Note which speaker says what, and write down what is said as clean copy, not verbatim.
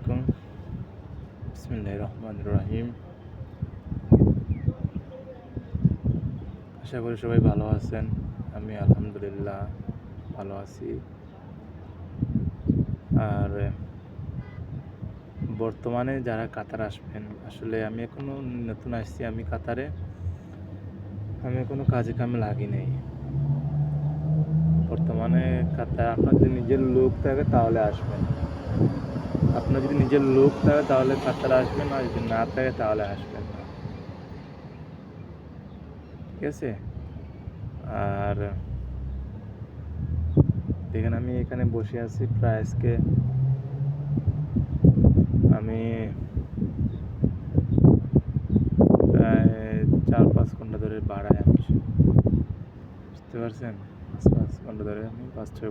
Speaker 1: আলাইকুম। বিসমিল্লাহির রহমানির রহিম। আশা করি সবাই ভালো আছেন। আমি আলহামদুলিল্লাহ ভালো আছি। আর বর্তমানে যারা কাতার আসবেন, আসলে আমি এখনো নতুন আসছি। আমি কাতারে এখনো কাজে কামে লাগি নাই। বর্তমানে কাতার আপনার যদি নিজের লোক থাকে তাহলে আসবেন। আপনার যদি নিজের লোক থাকে তাহলে কাতারে আসবেন, আর যদি না থাকে তাহলে আসবেন না। ঠিক আছে? আর দেখেন, আমি এখানে বসে আছি প্রায় আজকে আমি প্রায় 4-5 ঘন্টা ধরে বাড়ায় আছি। বুঝতে পারছেন? 5 ঘন্টা ধরে আমি 5-6